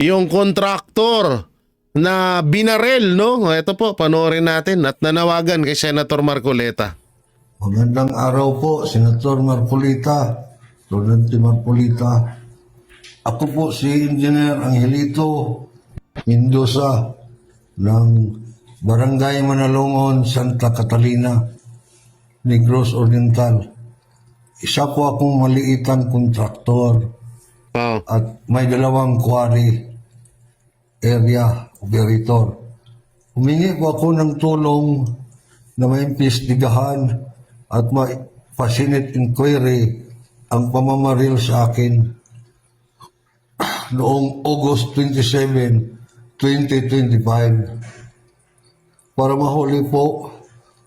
Yung kontraktor na binarel, no? Ito po, panoorin natin at nanawagan kay Senator Marcoleta. Magandang araw po, Senator Marcolita, Rodante Marcolita. Ako po si Engineer Angelito Mendoza ng Barangay Manalongon, Santa Catalina, Negros Oriental. Isa po akong maliitang kontraktor Oh. at may dalawang quarry area operator. Humingi po ako ng tulong na maimbestigahan at ma-facilitate inquiry ang pamamaril sa akin noong August 27, 2025 para mahuli po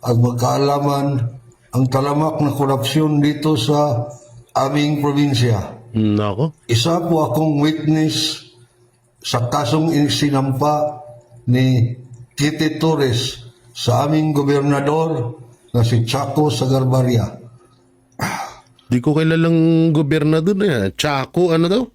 at magkaalaman ang talamak na korupsyon dito sa aming probinsya. Nako. Isa po akong witness sa kasong sinampa ni Kitty Torres sa aming gobernador na si Chaco Sagarbarria. Di ko kilalang gobernador na. Chaco, ano daw?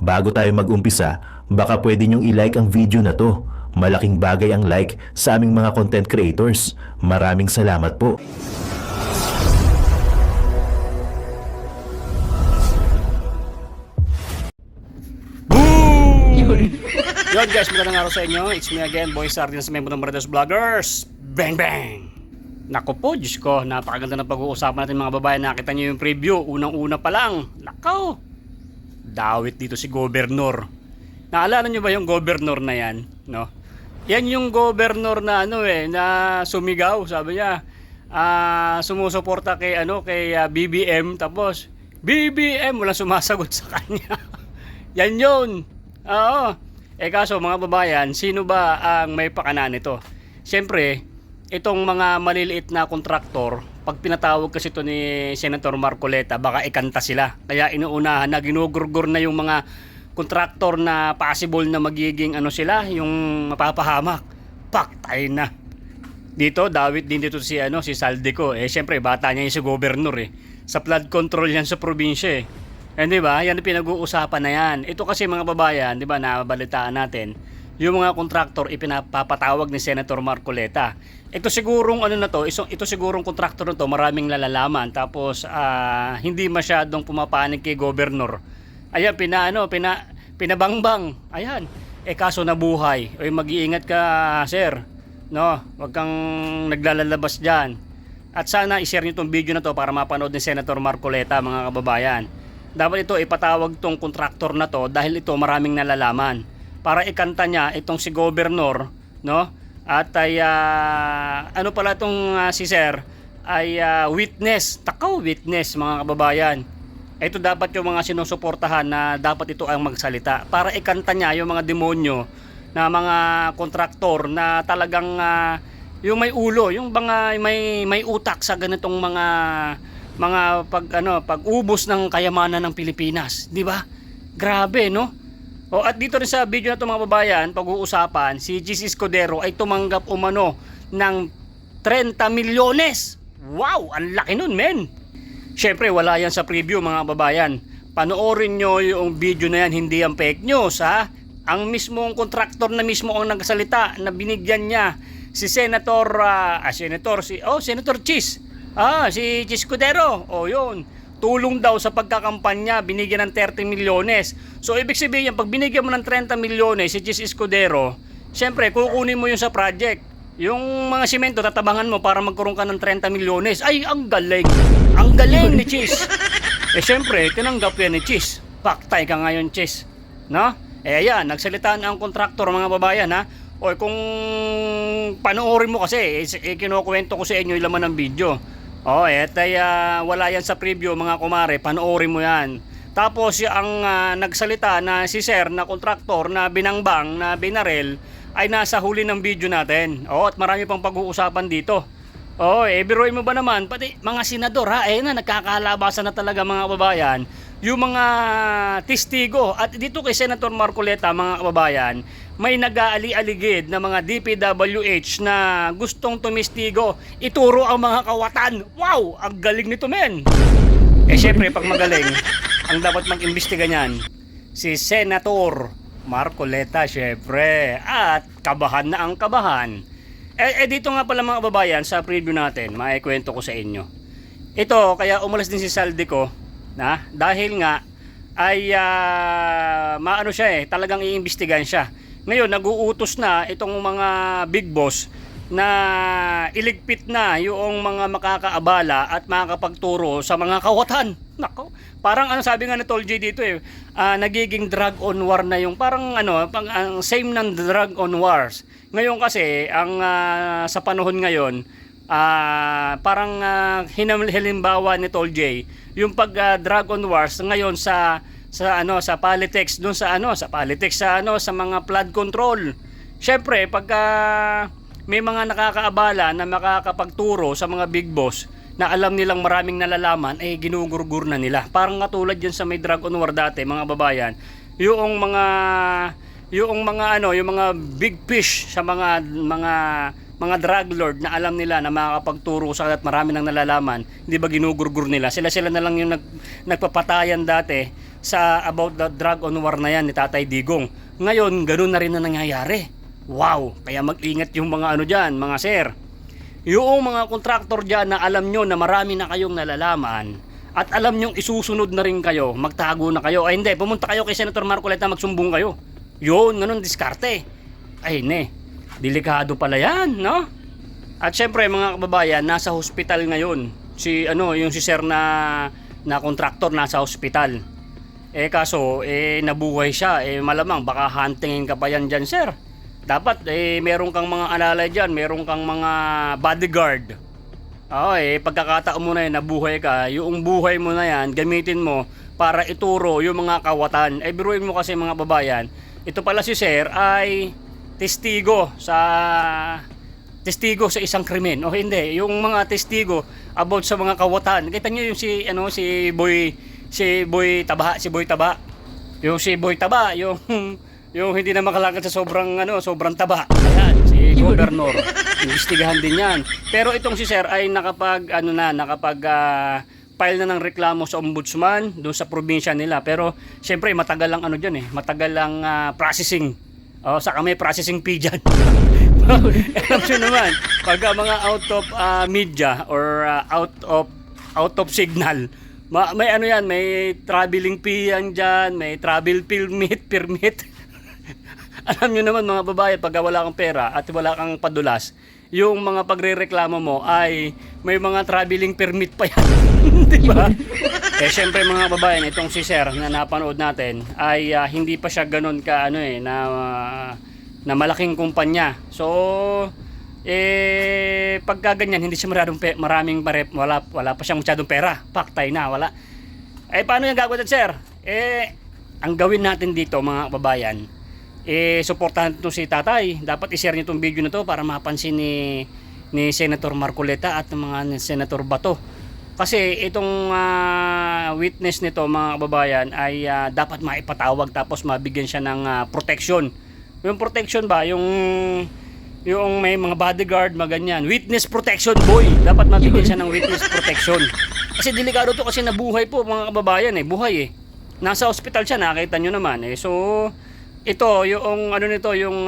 Bago tayo mag-umpisa, baka pwede nyong i-like ang video na to. Malaking bagay ang like sa aming mga content creators. Maraming salamat po. Yun guys, magandang araw sa inyo. It's me again, Boy Sardin sa member ng Maridos Vloggers. Bang bang! Naku po, Diyos ko, napakaganda ng pag-uusapan natin mga babae. Nakita nyo yung preview, unang-una pa lang. Nakaw! Dawit dito si Gobernur. Naalala nyo ba yung Gobernur na yan? No? Yan yung Gobernur na na sumigaw, sabi niya. Sumusuporta kay BBM, tapos BBM walang sumasagot sa kanya. Yan yun. Oo. Kaso mga babayan, sino ba ang may pakana nito? Siyempre, itong mga maliliit na kontraktor, pag pinatawag kasi ito ni Senator Marcoleta, baka ikanta sila. Kaya inuunahan na ginugurgur na yung mga kontraktor na possible na magiging sila, yung mapapahamak. Paktay na. Dito, dawit din dito si Saldico. Siyempre, bata niya yung si Gobernur Sa flood control yan sa probinsya di ba? Yan ang pinag-uusapan na yan. Ito kasi mga babayan, di ba, nabalitaan natin, yung mga kontraktor ipinapatawag ni Senator Marcoleta. Ito sigurong ito sigurong kontraktor na to, maraming lalalaman. Tapos hindi masyadong pumapanig kay Gobernur. Ayan, pinabangbang. Ayan. Kaso nabuhay. Mag-iingat ka, sir. No, wag kang naglalalabas diyan. At sana i-share niyo tong video na to para mapanood ni Senator Marcoleta, mga kababayan. Dapat ito ipatawag tong kontraktor na to dahil ito maraming nalalaman. Para ikanta niya itong si Gobernur, no? At ay pala itong si Sir ay witness. Takaw, witness mga kababayan. Ito dapat yung mga sinusuportahan na dapat ito ang magsalita para ikanta niya yung mga demonyo na mga kontraktor na talagang yung may ulo, yung mga may utak sa ganitong mga pag-ubos ng kayamanan ng Pilipinas, di ba? Grabe, no? At dito rin sa video na ito mga babayan, pag-uusapan, si GC Escudero ay tumanggap ng 30 milyones. Wow, ang laki nun, men. Syempre, wala yan sa preview mga babayan. Panoorin nyo yung video na yan, hindi yan fake news, ha? Ang mismong kontraktor na mismo ang nagsalita na binigyan niya si Senator Chis. Si Escudero. Yun. Tulong daw sa pagkakampanya, binigyan ng 30 milyones. So, ibig sabihin, pag binigyan mo ng 30 milyones si Chis Escudero, syempre, kukunin mo yun sa project. Yung mga simento, tatabangan mo para magkaroon ka ng 30 milyones. Ay, ang galing. Ang galing ni Chis. Syempre, tinanggap yan ni Chis. Paktay ka ngayon, Chis. No? Ayan, nagsalitaan ang kontraktor, mga babayan, ha? Kung panoorin mo kasi, kinukwento ko sa inyo yung laman ng video. Wala yan sa preview mga kumare, panoorin mo yan. Tapos ang nagsalita na si Sir na kontraktor na binangbang, na binarel, ay nasa huli ng video natin. At marami pang pag-uusapan dito. Biruin mo ba naman, pati mga senador nagkakalabasan na talaga mga kababayan. Yung mga testigo, at dito kay Senator Marcoleta mga kababayan, may nag-aali-aligid na mga DPWH na gustong tumistigo, ituro ang mga kawatan. Wow! Ang galing nito, men! Syempre, pag magaling, ang dapat mag-imbestiga niyan, si Senator Marcoleta, syempre. At kabahan na ang kabahan. Dito nga pala mga kababayan, sa preview natin, maikwento ko sa inyo. Ito, kaya umalis din si Saldico, dahil nga, ay maano siya talagang iimbestigahan siya. Ngayon, nag-uutos na itong mga big boss na iligpit na yung mga makakaabala at makakapagturo sa mga kawatan. Nako, parang ano sabi nga ni Tol J dito nagiging drug on war na yung parang ang same ng drug on wars. Ngayon kasi, ang sa panahon ngayon, parang halimbawa ni Tol J, yung pag drug on wars ngayon sa politics, doon sa mga flood control. Syempre, pagka may mga nakakaabala na makakapagturo sa mga big boss na alam nilang maraming nalalaman, ginugurgur na nila. Parang katulad yan sa may drug on war dati, mga babayan. Yung mga big fish sa mga drug lord na alam nila na makakapagturo sa at marami nang nalalaman, hindi ba ginugurgur nila? Sila na lang yung nagpapatayan dati sa about the drug on war na yan ni Tatay Digong. Ngayon, ganoon na rin na nangyayari. Wow! Kaya mag-ingat yung mga dyan, mga sir. Yung mga kontraktor dyan na alam nyo na marami na kayong nalalaman at alam nyo isusunod na rin kayo, magtago na kayo. Hindi, pumunta kayo kay Senator Marcoleta, magsumbong kayo. Yun, ganun diskarte. Delikado pala yan, no? At syempre mga kababayan, nasa hospital ngayon. Yung si sir na kontraktor nasa hospital. Kaso, nabuhay siya. Malamang, baka huntingin ka pa yan dyan, sir. Dapat, meron kang mga alalay dyan, meron kang mga bodyguard. Pagkakataon mo na yan, nabuhay ka, yung buhay mo na yan, gamitin mo para ituro yung mga kawatan. Biruin mo kasi mga babayan, ito pala si sir ay testigo sa isang krimen. O hindi, yung mga testigo about sa mga kawatan. Kita niyo yung si Boy Taba. Yung si Boy Taba, yung hindi na makalakad sa sobrang taba. Ayan, si Governor. Imbestigahan din 'yan. Pero itong si Sir ay file na ng reklamo sa ombudsman doon sa probinsya nila. Pero siyempre matagal lang matagal lang processing. Saka may processing fee dyan. Alam nyo naman, pag mga out of media or out of signal, may traveling fee yan dyan, may travel permit. Alam nyo naman mga babae, pag wala kang pera at wala kang padulas, yung mga pagre-reklamo mo ay may mga traveling permit pa yan. Diba? Syempre mga babae, itong si Sir na napanood natin ay hindi pa siya ganun ka na malaking kumpanya. So pagka ganyan, hindi siya wala pa siyang masyadong pera. Paktay na, wala. Paano yung gagawin, Sir? Ang gawin natin dito mga kababayan, suportahan ito si Tatay. Dapat i-share niyo itong video na to para mapansin ni Senator Marcoleta at ng mga Senator Bato. Kasi itong witness nito mga kababayan ay dapat maipatawag tapos mabigyan siya ng protection. Yung protection ba? Yung may mga bodyguard, maganyan. Witness protection, boy! Dapat mabigyan siya ng witness protection. Kasi delikado to kasi nabuhay po mga kababayan buhay Nasa hospital siya, nakita nyo naman So, ito, yung yung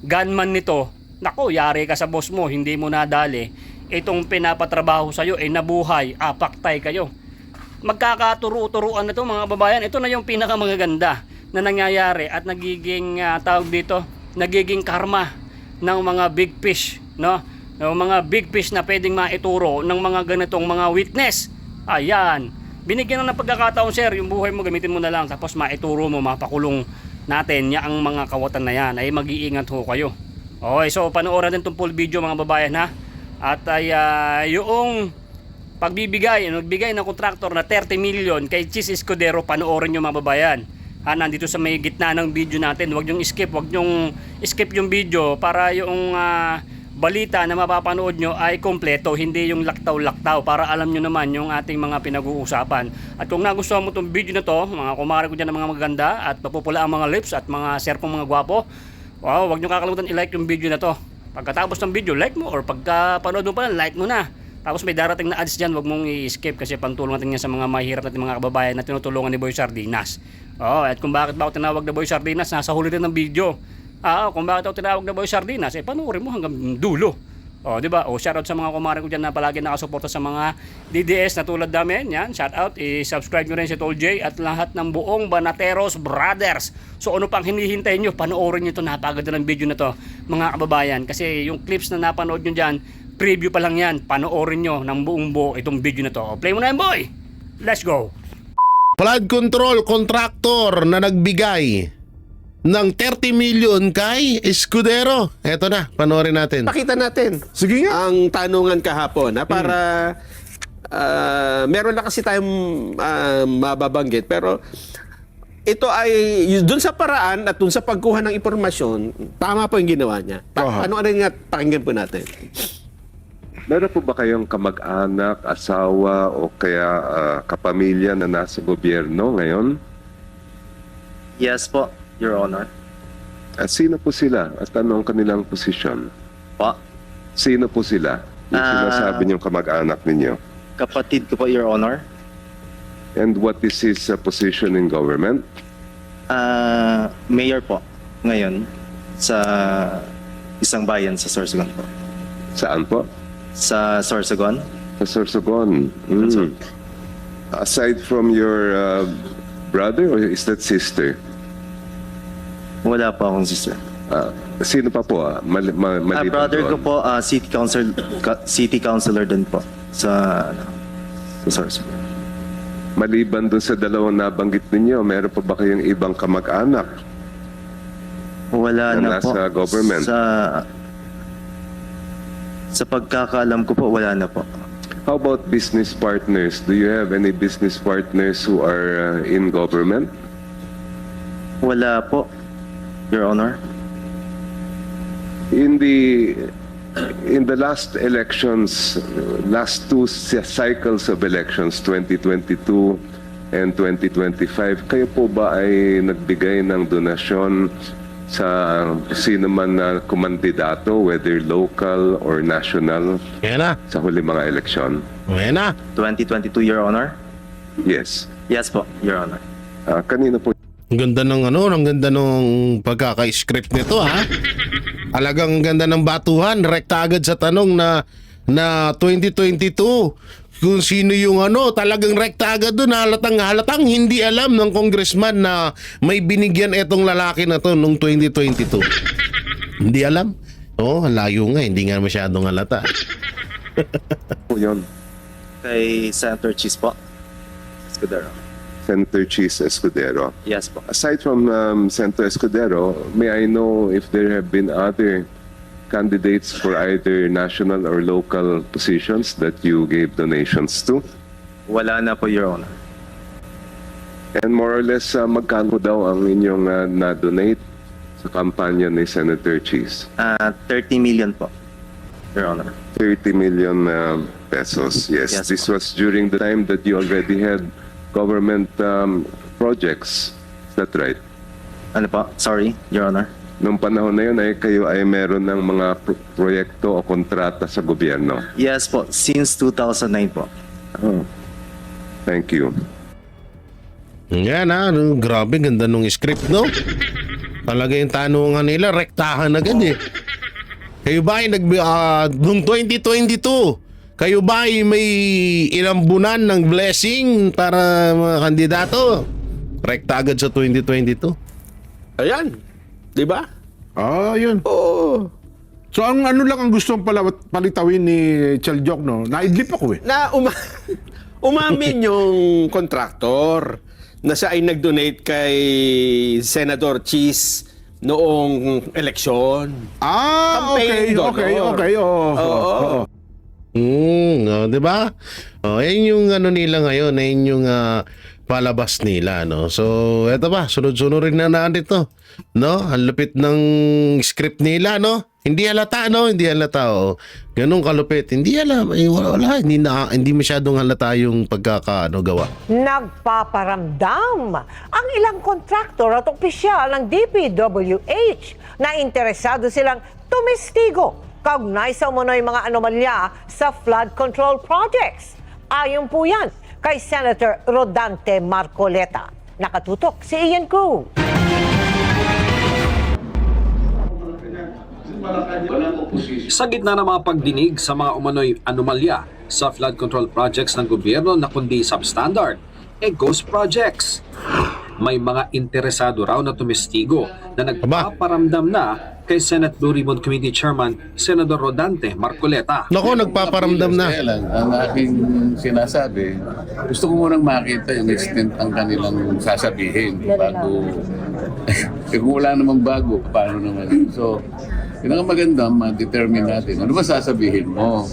gunman nito, nako, yari ka sa boss mo, hindi mo nadali. Itong pinapatrabaho sa'yo, nabuhay, paktay kayo. Magkakaturo-turuan na to mga babayan. Ito na yung pinakamagaganda na nangyayari at nagiging, nagiging karma ng mga big fish, no? Yung mga big fish na pwedeng maituro ng mga ganitong mga witness. Ayan. Binigyan ng pagkakataon, sir, yung buhay mo, gamitin mo na lang. Tapos maituro mo, mapakulong natin ang mga kawatan na yan. Mag-iingat ho kayo. Okay, so panoorin din itong full video mga babayan At yung nagbigay ng kontraktor na 30 million kay Chis Escudero, panoorin nyo mga babayan. Nandito sa may gitna ng video natin. Huwag nyong skip yung video para yung balita na mapapanood nyo ay kompleto, hindi yung laktaw-laktaw, para alam nyo naman yung ating mga pinag-uusapan. At kung nagustuhan mo itong video na to, mga kumare ko dyan ng mga maganda at mapupula ang mga lips at mga serpong mga gwapo, wow, huwag nyo kakalimutan i-like yung video na to. Pagkatapos ng video, like mo, or pagka-panood mo pa lang, like mo na. Tapos may darating na ads dyan, huwag mong i-skip kasi pantulong natin yan sa mga mahirap natin mga kababayan na tinutulungan ni Boy Sardinas. At kung bakit ba ako tinawag na Boy Sardinas, nasa huli rin ng video. Kung bakit ako tinawag na Boy Sardinas, panoorin mo hanggang dulo. Di ba? Shoutout sa mga kumare ko dyan na palagi nakasuporta sa mga DDS na tulad namin. Yan, shoutout. I-subscribe nyo rin si Tol J at lahat ng buong Banateros Brothers. So ano pang hinihintay nyo? Panoorin nyo ito. Napaganda ng video na to, mga kababayan. Kasi yung clips na napanood nyo dyan, preview pa lang yan. Panoorin nyo ng buong buo itong video na to. Play mo na yan, boy! Let's go! Flood control contractor na nagbigay ng 30 million kay Escudero. Eto na, panoorin natin. Pakita natin. Sige nga. Ang tanungan kahapon para meron na kasi tayong mababanggit pero ito ay dun sa paraan at dun sa pagkuha ng impormasyon, tama po yung ginawa niya. Ano nga pakinggan po natin. Meron po ba kayong kamag-anak, asawa o kaya kapamilya na nasa gobyerno ngayon? Yes po, Your Honor. At sino po sila? At ano ang kanilang posisyon? Po, Sino po sila? Yung sinasabi niyong kamag-anak ninyo. kapatid ko po, Your Honor. And what is his position in government? Mayor po ngayon sa isang bayan sa Sorsogon po. Saan po? Sa Sorsogon? Sa Sorsogon. Sir. Aside from your brother or is that sister? Wala po akong sister. Sino pa po? Maliban Brother ko doon? po, city councilor din po sa Sorsogon. Maliban doon sa dalawang nabanggit ninyo, meron pa ba kayong ibang kamag-anak? Wala Na na po. nasa government? Sa pagkakaalam ko po, wala na po. How about business partners? Do you have any business partners who are in government? Wala po, Your Honor. In the last elections, last two cycles of elections, 2022 and 2025, kayo po ba ay nagbigay ng donasyon sa sino man na kumandidato, whether local or national, Yan na. sa huli mga eleksyon? Yan na. 2022, Your Honor? Yes. Yes po, Your Honor. Kanino po? Ang ganda ng ang ganda ng pagkaka-script nito, ha? Talagang ganda ng batuhan, rekta agad sa tanong na 2022. Kung sino yung talagang rekta agad doon, halatang hindi alam ng congressman na may binigyan etong lalaki na to nung 2022. Hindi alam. Layo nga, hindi nga masyadong halata. Po yun. Kay Senator Cheese po. Escudero. Senator Cheese Escudero. Yes po. Aside from Senator Escudero, may I know if there have been other candidates for either national or local positions that you gave donations to? Wala na po, Your Honor. And more or less, magkano daw ang inyong na-donate sa kampanya ni Senator Cheese? 30 million po, Your Honor. 30 million pesos. Yes, Yes, this po. was during the time that you already had government projects. Is that right? Ano po? Sorry, Your Honor. Nung panahon na yun ay kayo ay meron ng mga proyekto o kontrata sa gobyerno. Yes po, since 2009 po. Oh. Thank you. Yan na, grabe ganda nung script, no? Talaga yung tanungan nila, rektahan agad eh. Kayo ba ay noong 2022, kayo ba ay may ilang bunan ng blessing para mga kandidato? Rekta agad sa 2022. Ayan. 'Di ba? Yun. Oo. So ang lang ang gustong palitawin ni Chaljok, no? Naidlip ako eh. Na umamin yung contractor na siya ay nag-donate kay Senator Cheese noong eleksyon. Okay. Campaign donor. Oo. Di ba? Yan yung nila ngayon, yan yung palabas nila, no? So, eto ba, sunod-sunod rin na nandito, no? Ang lupit ng script nila, no? Hindi halata, no? Hindi halata, oh. Ganun kalupit. Hindi alam. Wala. Hindi masyadong halata yung gawa. Nagpaparamdam ang ilang kontraktor at opisyal ng DPWH na interesado silang tumestigo kaugnay sa umunoy mga anomalya sa flood control projects. Ayon po yan kay Senator Rodante Marcoleta. Nakatutok si Ian Cruz. Sa gitna ng mga pagdinig sa mga umano'y anomalya sa flood control projects ng gobyerno na kundi substandard, ghost projects. May mga interesado raw na tumestigo na nagpaparamdam na kay Senate Blue Ribbon Committee Chairman Senador Rodante Marcoleta. Nako, nagpaparamdam na. Kaya lang, ang aking sinasabi, gusto ko munang makita yung extent ng kanilang sasabihin bago. Kung wala namang bago, paano naman? So, pinakamaganda, ma-determine natin. Ano ba sasabihin mo?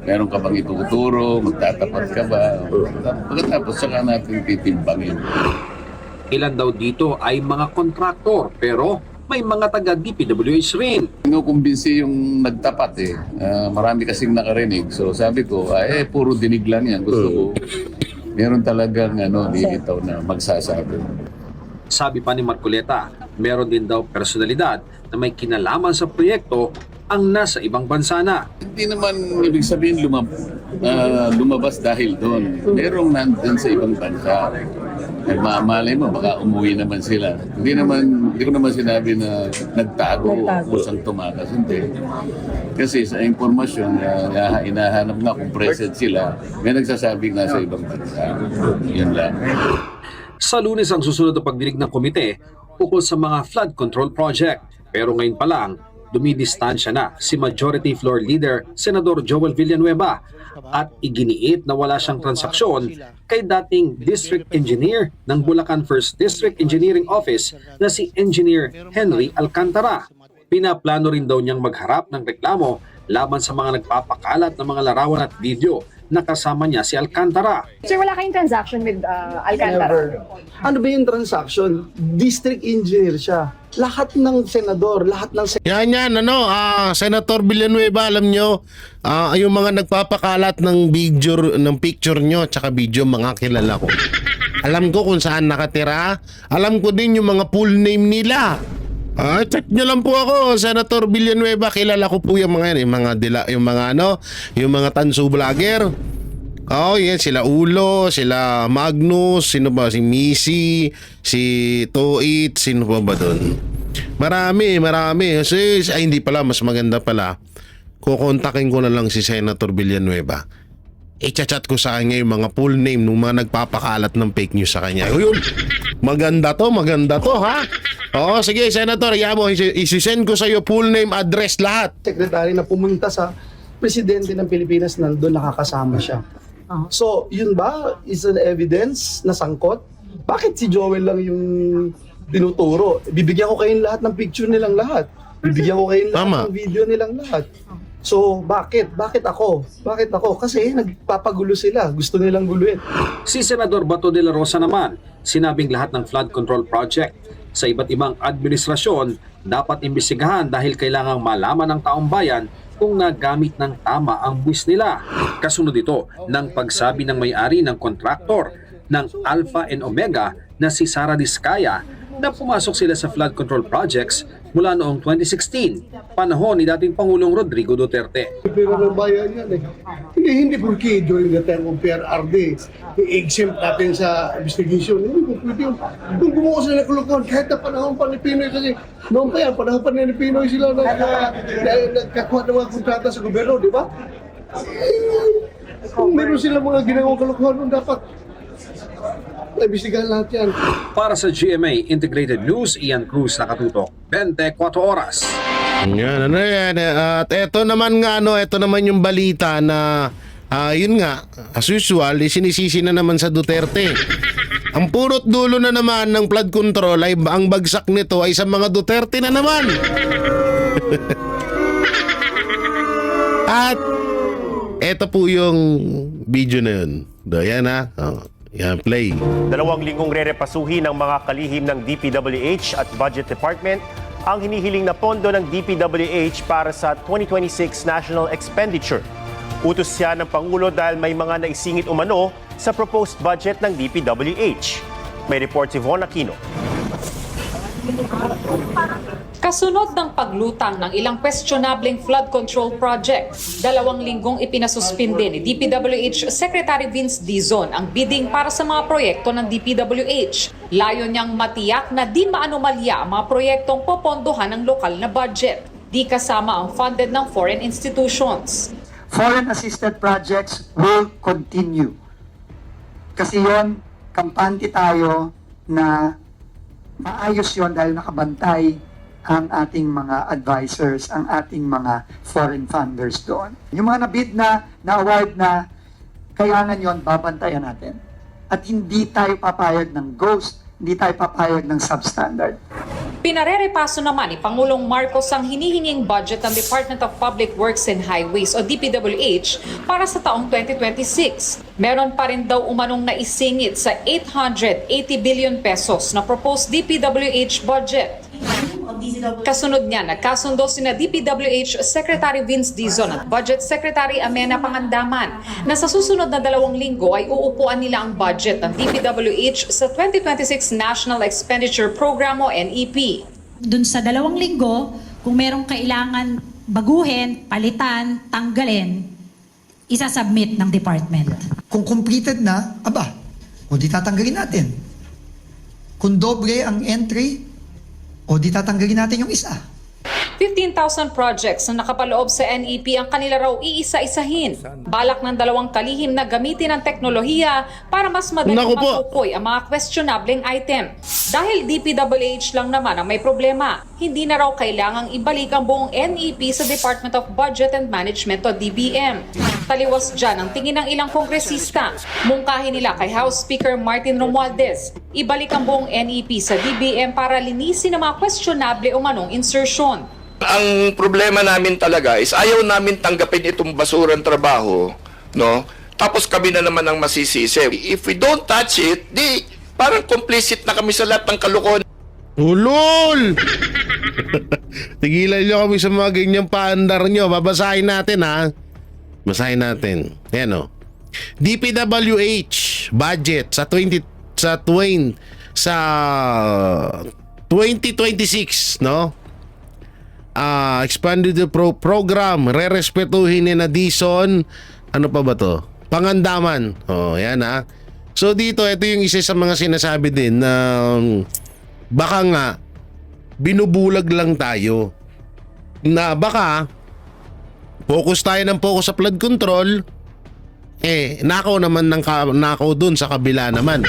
Meron ka bang ituturo? Magtatapat ka ba? Pagkatapos, saka natin titimbangin. Ilan daw dito ay mga kontraktor pero may mga taga DPWH rin. Kinukumbinsi yung nagtapat eh. Marami kasing nakarinig. So sabi ko, puro dinig lang yan. Gusto ko, meron talagang lilitaw na magsasabi. Sabi pa ni Marcoleta, meron din daw personalidad na may kinalaman sa proyekto ang nasa ibang bansa na. Hindi naman ibig sabihin lumabas dahil doon. Merong nandun sa ibang bansa. Malay mo, baka umuwi naman sila. Hindi ko naman sinabi na nagtago o kusang tumakas. Hindi. Kasi sa informasyon na hinahanap na kung present sila, may nagsasabing nasa ibang bansa. Yun lang. Sa Lunes ang susunod na pagdinig ng komite ukol sa mga flood control project. Pero ngayon pa lang, dumidistansya na si Majority Floor Leader Senador Joel Villanueva at iginiit na wala siyang transaksyon kay dating District Engineer ng Bulacan 1st District Engineering Office na si Engineer Henry Alcantara. Pinaplano rin daw niyang magharap ng reklamo laban sa mga nagpapakalat ng mga larawan at video na kasama niya si Alcantara. Sir, wala kayong transaction with Alcantara? Never. Ano ba yung transaction? District engineer siya. Lahat ng senador, lahat ng Yan, Senator Villanueva, alam nyo, yung mga nagpapakalat ng picture nyo, tsaka video, mga kilala ko. Alam ko kung saan nakatira. Alam ko din yung mga full name nila. Check nyo lang po ako, Senator Villanueva, kilala ko po yung mga yan, yung mga tanso vlogger. Yan, sila Ulo, sila Magnus, sino ba, si Missy, si Toit, sino ba doon? Marami. Kasi, hindi pala, mas maganda pala. Kukontakin ko na lang si Senator Villanueva. I-chat ko sa kanya yung mga full name ng mga nagpapakalat ng fake news sa kanya. Yun, maganda to, ha? Oo, sige, Senator, isi-send ko sa iyo full name, address, lahat. secretary na pumunta sa presidente ng Pilipinas, nandun nakakasama siya. So, yun ba is an evidence na sangkot? Bakit si Joel lang yung tinuturo? Bibigyan ko kayong lahat ng picture nilang lahat. Bibigyan ko kayong lahat ng video nilang lahat. So, bakit? Bakit ako? Kasi nagpapagulo sila. Gusto nilang guluhin. Si Senador Bato de la Rosa naman, sinabing lahat ng flood control project sa iba't ibang administrasyon dapat imbestigahan dahil kailangang malaman ng taong bayan kung nagamit ng tama ang buwis nila. Kasunod ito ng pagsabi ng may-ari ng kontraktor ng Alpha and Omega na si Sara Diskaya na pumasok sila sa flood control projects mula noong 2016, panahon ni dating Pangulong Rodrigo Duterte. Pero ng bayan yan eh. Hindi porque during the time of PRRD, i-exempt natin sa investigation. Hindi po pwede yun. Kung gumawa sila ng kulukuhan, kahit na panahon pa ni Pinoy kasi noon pa yan, panahon pa ni Pinoy sila nagkakuha ng mga kontrata sa gobyerno, di ba? Kung meron sila mga ginawang kulukuhan, dapat imbestigahan lahat yan. Para sa GMA Integrated News, Ian Cruz, nakatutok 24 oras. Yan. At eto naman yung balita na yun nga, as usual, sinisisi na naman sa Duterte. Ang purot dulo na naman ng flood control ay ang bagsak nito ay sa mga Duterte na naman. At eto po yung video na yun. Yan yan, play. 2 linggong re-repasuhin ng mga kalihim ng DPWH at Budget Department ang hinihiling na pondo ng DPWH para sa 2026 National Expenditure. Utos siya ng Pangulo dahil may mga naisingit umano sa proposed budget ng DPWH. May report si Von Aquino. Kasunod ng paglutang ng ilang questionableng flood control project, 2 linggong ipinasuspinde ni DPWH Secretary Vince Dizon ang bidding para sa mga proyekto ng DPWH. Layo niyang matiyak na di maanomalya ang mga proyektong popondohan ng lokal na budget. Di kasama ang funded ng foreign institutions. Foreign assisted projects will continue. Kasi yon, kampante tayo na maayos yon dahil nakabantay ang ating mga advisors, ang ating mga foreign funders doon. Yung mga nabid na award na kailangan yon, babantayan natin. At hindi tayo papayag ng ghost, hindi tayo papayag ng substandard. Pinarerepaso naman ni Pangulong Marcos ang hinihinging budget ng Department of Public Works and Highways o DPWH para sa taong 2026. Meron pa rin daw umanong naisingit sa 880 billion pesos na proposed DPWH budget. Kasunod niya, nagkasundo sina DPWH Secretary Vince Dizon at Budget Secretary Amena Pangandaman na sa susunod na 2 linggo ay uupuan nila ang budget ng DPWH sa 2026 National Expenditure Program o NEP. Dun sa 2 linggo, kung merong kailangan baguhin, palitan, tanggalin, isasubmit ng department. Kung completed na, o di tatanggalin natin. Kung doble ang entry, o di tatanggalin natin yung isa. 15,000 projects na nakapaloob sa NEP ang kanila raw iisa-isahin. Balak ng 2 kalihim na gamitin ang teknolohiya para mas madaling matukoy ang mga questionableng item. Dahil DPWH lang naman ang may problema, hindi na raw kailangang ibalik ang buong NEP sa Department of Budget and Management o DBM. Taliwas dyan ang tingin ng ilang kongresista. Mungkahin nila kay House Speaker Martin Romualdez, ibalik ang buong NEP sa DBM para linisin ang mga questionable o manong insertion. Ang problema namin talaga is ayaw namin tanggapin itong basurang trabaho, no? Tapos kami na naman ang masisisi. If we don't touch it, di parang complicit na kami sa lahat ng kalokohan. Ulol! Tigilan nyo kami sa mga ganyang paandar nyo. Babasahin natin, ha? Basahin natin. Ayan, o. DPWH budget sa 2026, no? Expanded the program, re-respetuhin ni na Dizon. Ano pa ba to? Pangandaman. Oh, yan, ha. So dito, ito yung isa sa mga sinasabi din na baka nga binubulag lang tayo. Na baka focus tayo ng focus sa flood control, nakaw naman nakaw dun sa kabila naman.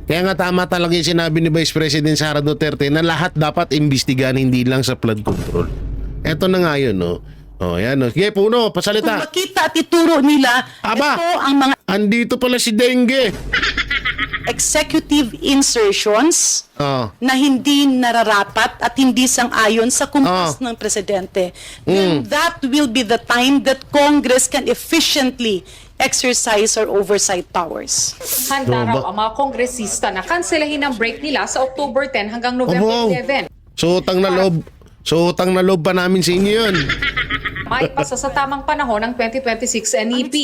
Kaya nga tama talaga yung sinabi ni Vice President Sara Duterte na lahat dapat imbestigahan, hindi lang sa flood control. Eto na nga yun, no? Oh, yan, no? Sige, Puno, pasalita. Kung makita at ituro nila, ito ang mga andito pala si Dengue. executive insertions na hindi nararapat at hindi sang-ayon sa kumpas ng presidente. Then that will be the time that Congress can efficiently exercise or oversight powers. Handa raw ang mga kongresista na kanselahin ang break nila sa October 10 hanggang November 11. So utang na loob pa namin sa inyo yun. Maipasa sa tamang panahon ng 2026 NEP.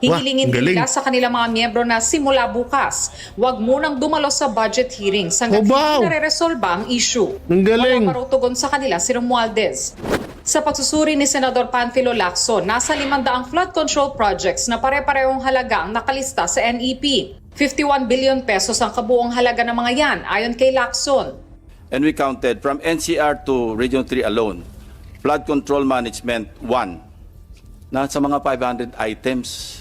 Hihilingin nila sa kanilang mga miyembro na simula bukas, huwag munang dumalo sa budget hearings hanggang hindi nare-resolba ang issue. Ang galing. Wala parutugon sa kanila si Romualdez. Sa pagsusuri ni Senador Panfilo Lacson, nasa 500 flood control projects na pare-parehong halaga ang nakalista sa NEP. 51 billion pesos ang kabuong halaga ng mga yan, ayon kay Lacson. And we counted from NCR to Region 3 alone, flood control management 1, na sa mga 500 items,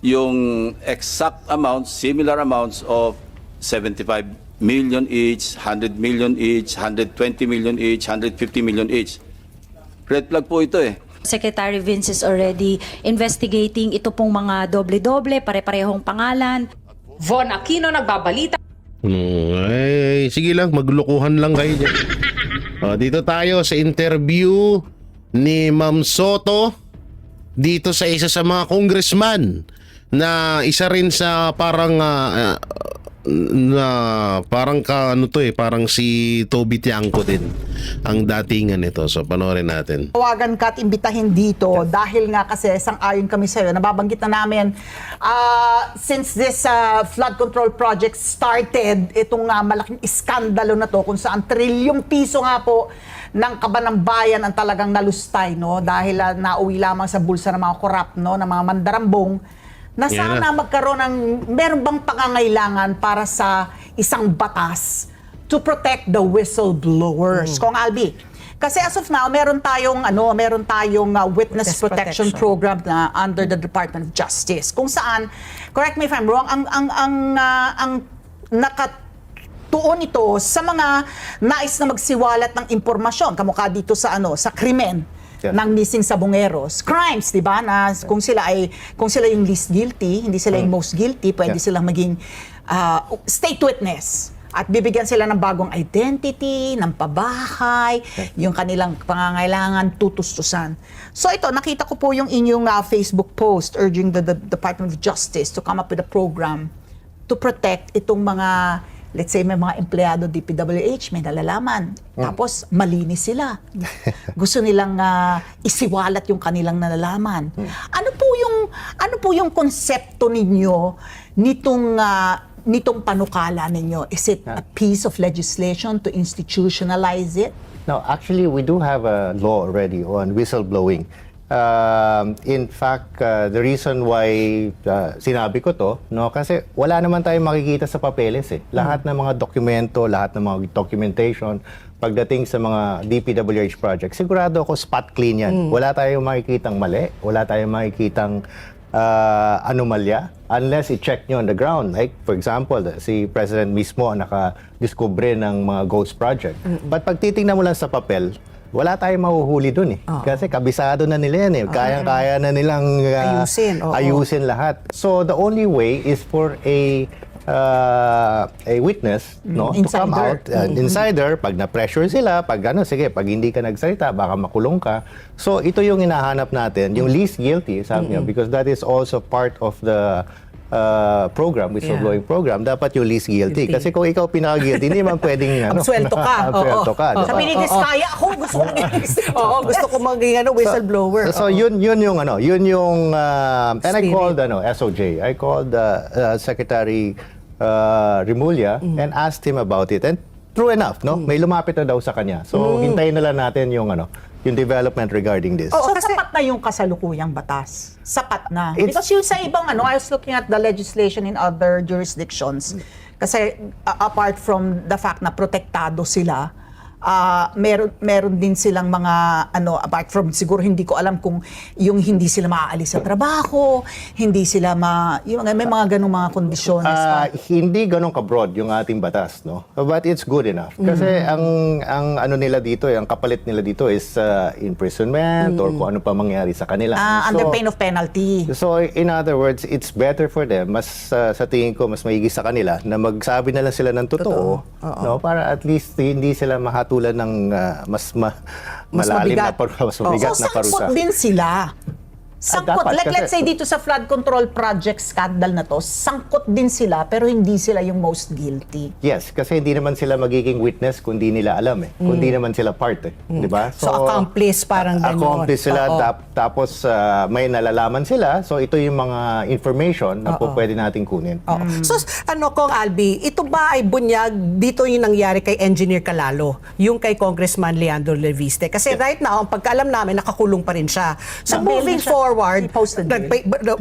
yung exact amounts, similar amounts of 75 million each, 100 million each, 120 million each, 150 million each. Red flag po ito eh. Secretary Vince is already investigating ito pong mga doble-doble, pare-parehong pangalan. Von Aquino nagbabalita. Sige lang, maglukuhan lang kayo dyan. Dito tayo sa interview ni Ma'am Soto dito sa isa sa mga congressman na isa rin sa parang na parang parang si Toby Tiangco din ang datingan nito. So panoorin natin. Tawagan ka at imbitahin dito dahil nga kasi sang-ayon kami sa'yo. Nababanggit na namin since this flood control project started, itong malaking iskandalo na to kung saan trilyong piso nga po ng kaban ng bayan ang talagang nalustay, no? Dahil nauwi lamang sa bulsa ng mga korap, no? Ng mga mandarambong na sana magkaroon ng, meron bang pangangailangan para sa isang batas to protect the whistleblowers? Kung Albi, kasi as of now, meron tayong witness protection program na under the Department of Justice. Kung saan, correct me if I'm wrong, ang nakatuon ito sa mga nais na magsiwalat ng impormasyon, kamukha dito sa sa krimen ng missing sabongeros. Crimes, 'di ba? Na kung sila yung least guilty, hindi sila yung most guilty, pwede silang maging state witness. At bibigyan sila ng bagong identity, ng pabahay, yung kanilang pangangailangan tutustusan. So ito, nakita ko po yung inyong Facebook post urging the Department of Justice to come up with a program to protect itong mga, let's say may mga empleyado DPWH, may nalalaman. Tapos malinis sila. Gusto nilang isiwalat yung kanilang nalalaman. Ano po yung konsepto ninyo nitong panukala ninyo? Is it a piece of legislation to institutionalize it? No, actually we do have a law already on whistleblowing. In fact, the reason why sinabi ko to, no, kasi wala naman tayong makikita sa papeles eh. Lahat ng mga dokumento, lahat ng mga documentation, pagdating sa mga DPWH project, sigurado ako spot clean yan. Wala tayong makikitang mali, wala tayong makikitang anomalya unless i-check nyo on the ground. Like, for example, si President mismo ang nakadiskubre ng mga ghost project. But pag titingnan mo lang sa papel, wala tayong mahuhuli dun eh. Kasi kabisado na nila yan eh. Kaya-kaya na nilang ayusin lahat. So the only way is for a witness to come out, insider, pag na-pressure sila, pag pag hindi ka nagsalita, baka makulong ka. So ito yung hinahanap natin, yung least guilty, sabi niya, because that is also part of the program, whistleblowing program, dapat yung least guilty. Kasi kung ikaw pinaka-guilty, hindi man pwedeng absuelto ka. Sabi ni Diskaya, ako gusto ko maging whistleblower. So yun yung and I called SOJ. I called Secretary Remulla and asked him about it. And true enough, may lumapit na daw sa kanya. So hintayin na lang natin yung development regarding this. So sapat na yung kasalukuyang batas. Sapat na. Because yung sa ibang I was looking at the legislation in other jurisdictions. Kasi apart from the fact na protektado sila, meron din silang mga apart from, siguro hindi ko alam kung yung hindi sila maaalis sa trabaho, hindi sila may mga ganung mga kondisyones. Hindi ganun ka-broad yung ating batas, no? But it's good enough. Kasi ang nila dito, ang kapalit nila dito is imprisonment or kung ano pa mangyari sa kanila. Under pain of penalty. So in other words, it's better for them, mas sa tingin ko, mas maigi sa kanila na magsabi na lang sila ng totoo. No? Para at least hindi sila mahatulan ng mas malalim na parusa, mas mabigat na parusa. So sangkot din sila. Sangkot. Let's say dito sa flood control project scandal na to, sangkot din sila pero hindi sila yung most guilty. Yes, kasi hindi naman sila magiging witness kung di nila alam eh. Kung di naman sila part eh. Di ba? So accomplice parang gano'n. Accomplice sila tapos may nalalaman sila. So ito yung mga information na pwede nating kunin. So Kong Albi, ito ba ay bunyag dito yung nangyari kay Engineer Calalo, yung kay Congressman Leandro Leviste? Kasi right now, ang pagkaalam namin, nakakulong pa rin siya. So moving forward,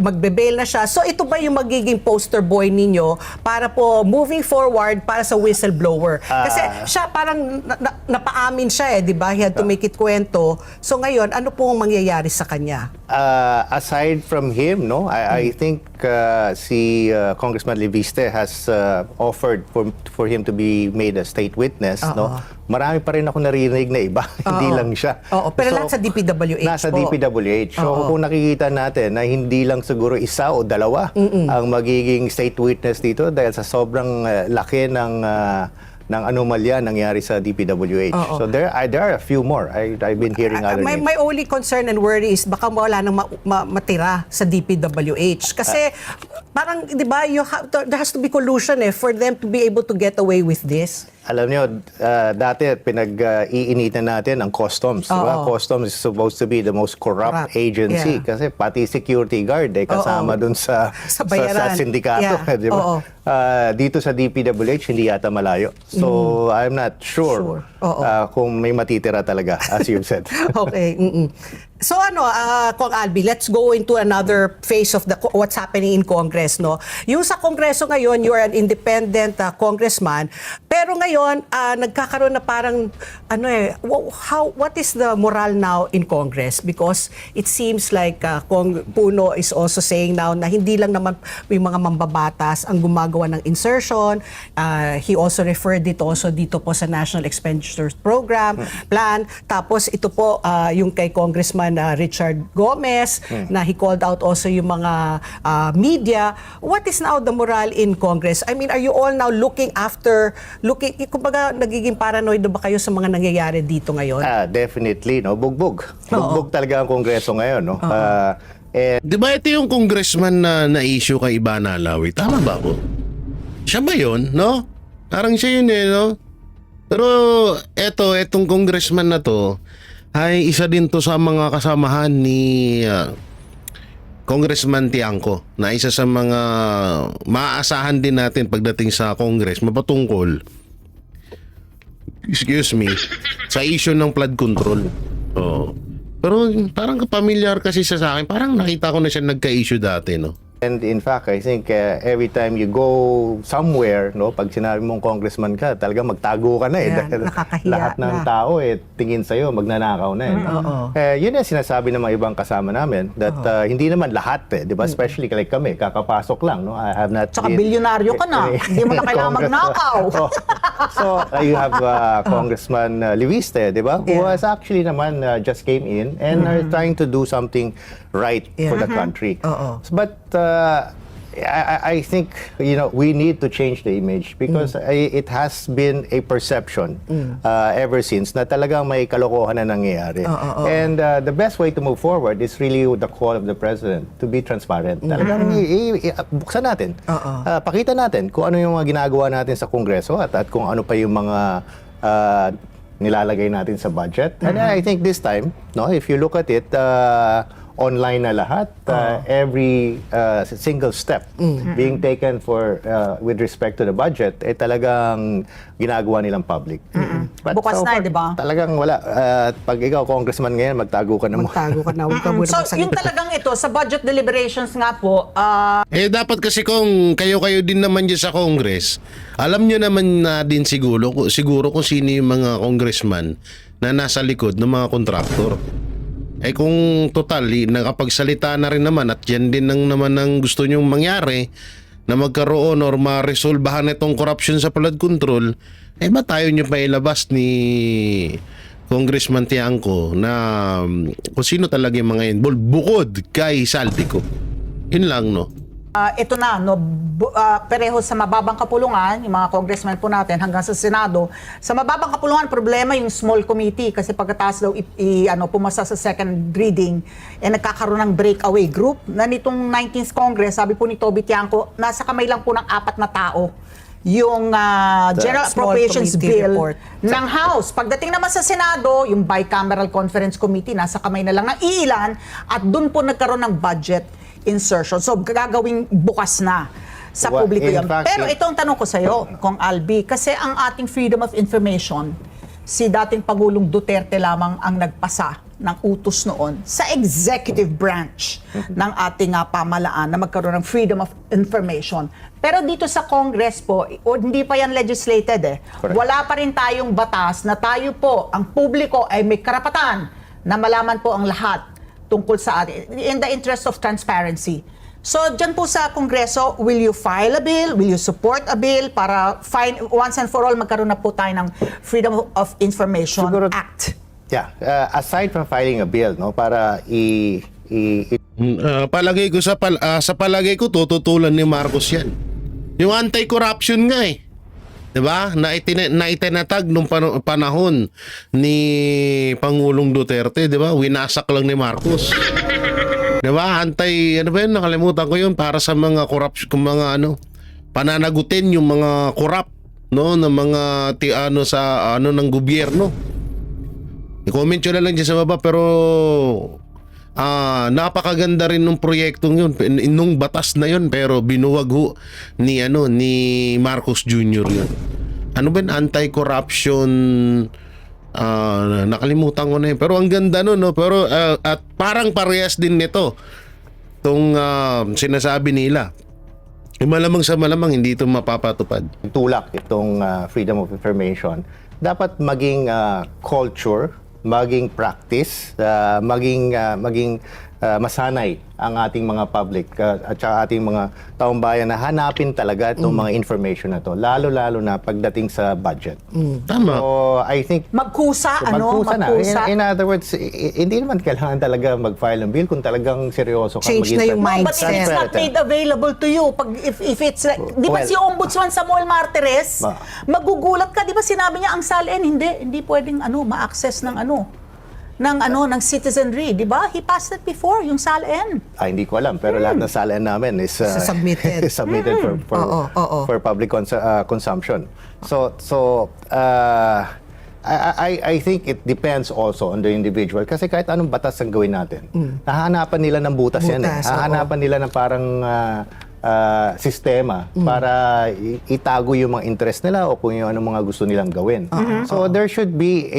magbe-bail na siya. So ito ba yung magiging poster boy ninyo para po moving forward para sa whistleblower? Kasi siya parang napaamin siya di ba? He had to make it kwento. So ngayon, ano po ang mangyayari sa kanya? Aside from him, I think si Congressman Leviste has offered for him to be made a state witness, Marami pa rin ako naririnig na iba, hindi lang siya. Pero nasa DPWH nasa DPWH. So kung nakikita natin na hindi lang siguro isa o dalawa ang magiging state witness dito dahil sa sobrang laki ng ng anomalya nangyari sa DPWH. Oo. So there are a few more. I've been hearing other names. My only concern and worry is baka wala nang matira sa DPWH. Kasi parang, di ba, there has to be collusion for them to be able to get away with this. Alam niyo, dati pinag-iinitan natin ang customs. Diba? Oo. Customs is supposed to be the most corrupt agency. Yeah. Kasi pati security guard kasama dun sa bayaran. sindikato. Yeah. Diba? Oo. Dito sa DPWH, hindi yata malayo. So, I'm not sure kung may matitira talaga, as you've said. Okay. So Kong Albi, let's go into another phase of what's happening in Congress, no? Yung sa Kongreso ngayon, you are an independent congressman, pero ngayon nagkakaroon na parang what is the morale now in Congress? Because it seems like Kong Puno is also saying now na hindi lang naman yung mga mambabatas ang gumagawa ng insertion. He also referred it also dito po sa National Expenditures Program plan. Tapos ito po yung kay Congressman Richard Gomez na he called out also yung mga media. What is now the morale in Congress? I mean, are you all now looking, kumbaga nagiging paranoid ba kayo sa mga nangyayari dito ngayon? Definitely, no? Bugbog. Bugbog talaga ang Kongreso ngayon, no? Di ba ito yung congressman na-issue kay Ivana Alawi? Tama ba ako? Siya ba yun, no? Parang siya yun no? Pero etong congressman na to, ay isa din to sa mga kasamahan ni Congressman Tiangco na isa sa mga maaasahan din natin pagdating sa Congress mapatungkol sa issue ng flood control. Pero parang kapamilyar kasi siya sa akin, parang nakita ko na siya nagka-issue dati, no? And in fact, I think every time you go somewhere, no, pag sinabi mong congressman ka, talaga magtago ka na dahil lahat ng tao tingin sa'yo, magnanakaw na yun yung sinasabi ng mga ibang kasama namin that hindi naman lahat di ba? Especially like kami, kakapasok lang, no? I have not Tsaka bilyonaryo ka na, hindi mo na kailangan magnakaw. So you have Congressman Liviste, di ba? Who has actually naman just came in and are trying to do something right for the country. But I think we need to change the image because it has been a perception ever since na talagang may kalokohan na nangyayari. And the best way to move forward is really the call of the President to be transparent. Talagang buksan natin. Pakita natin kung ano yung mga ginagawa natin sa Kongreso at kung ano pa yung mga nilalagay natin sa budget. And I think this time, no, if you look at it, online na lahat, every single step being taken with respect to the budget talagang ginagawa nilang public. But bukas so na, far, di ba? Talagang wala. Pag ikaw congressman ngayon, magtago ka na mo. Huwag ka muna So, magsalita. yung talagang ito, sa budget deliberations nga po, Dapat kasi kung kayo din naman dyan sa Congress, alam nyo naman na din siguro kung sino yung mga congressman na nasa likod ng mga kontraktor. Kung total, nakapagsalita na rin naman at yan din naman ang gusto nyong mangyari na magkaroon or ma-resolbahan itong corruption sa flood control, ba tayo nyo pa ilabas ni Congressman Tiangco na kung sino talaga yung mga involved bukod kay Saldico. Yun lang, no? ito na, no, pareho sa mababang kapulungan, yung mga congressman po natin hanggang sa Senado. Sa mababang kapulungan, problema yung small committee kasi pagkatapos daw pumasa sa second reading, nagkakaroon ng breakaway group na nitong 19th Congress, sabi po ni Toby Tiangco, nasa kamay lang po ng 4 na tao yung General Appropriations Bill ng House. Pagdating naman sa Senado, yung Bicameral Conference Committee, nasa kamay na lang ng iilan at dun po nagkaroon ng budget insertion. So, gagawing bukas na sa publiko yan. Pero ito ang tanong ko sa iyo, Kong Albi, kasi ang ating freedom of information, si dating Pangulong Duterte lamang ang nagpasa ng utos noon sa executive branch ng ating pamalaan na magkaroon ng freedom of information. Pero dito sa Congress po, hindi pa yan legislated Wala pa rin tayong batas na tayo po, ang publiko ay may karapatan na malaman po ang lahat tungkol sa atin, in the interest of transparency. So, dyan po sa Kongreso, will you file a bill? Will you support a bill para once and for all magkaroon na po tayo ng Freedom of Information Act? Yeah, aside from filing a bill, no, para palagay ko sa palagay ko tututulan ni Marcos yan. Yung anti-corruption nga 'Diba? Na itinatag nung panahon ni Pangulong Duterte, 'di ba? Winasak lang ni Marcos. 'Di ba? Ano ba 'yun? Nakalimutan ko 'yun para sa mga pananagutin yung mga corrupt, no, ng mga sa ng gobyerno. I-comment nyo na lang dyan sa baba, pero napakaganda rin nung proyektong yun, nung batas na yun, pero binuwag ho ni Marcos Jr. yun. Ano ba yun? Anti-corruption, nakalimutan ko na yun. Pero ang ganda nun, no? Pero at parang parehas din nito itong sinasabi nila. Malamang sa malamang hindi ito mapapatupad. Tulak itong freedom of information. Dapat maging culture, maging practice, maging masanay ang ating mga public at saka ating mga taong bayan na hanapin talaga itong mga information na to, lalo-lalo na pagdating sa budget. Tama. So, I think Magkusa na. In other words, hindi naman kailangan talaga mag-file ng bill kung talagang seryoso ka. Change na yung No, but if it's not made available to you, if it's like, di ba si Ombudsman Samuel Martires, magugulat ka, di ba sinabi niya ang SALN, hindi pwedeng ma-access ng ng citizenry, di ba? He passed it before, yung SALN. Hindi ko alam, pero lahat ng SALN namin is submitted. submitted for public consumption. So I think it depends also on the individual, kasi kahit anong batas ang gawin natin, hahanapan nila ng butas yan eh. Hahanapan nila ng parang sistema para itago yung mga interest nila o kung yung anong mga gusto nilang gawin. So there should be